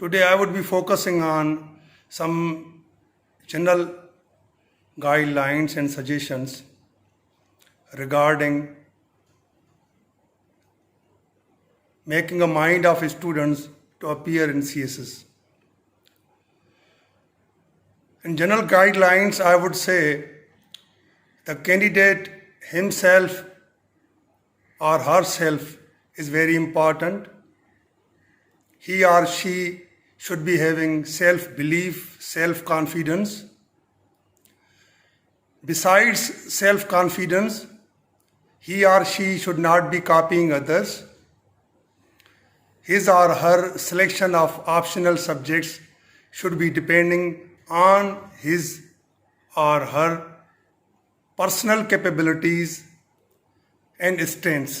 Today I would be focusing on some general guidelines and suggestions regarding making a mind of students to appear in CSS. In general guidelines, I would say the candidate himself or herself is very important. He or she should be having self-belief, self-confidence. Besides self-confidence, he or she should not be copying others. His or her selection of optional subjects should be depending on his or her personal capabilities and strengths.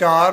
4،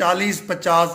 40-50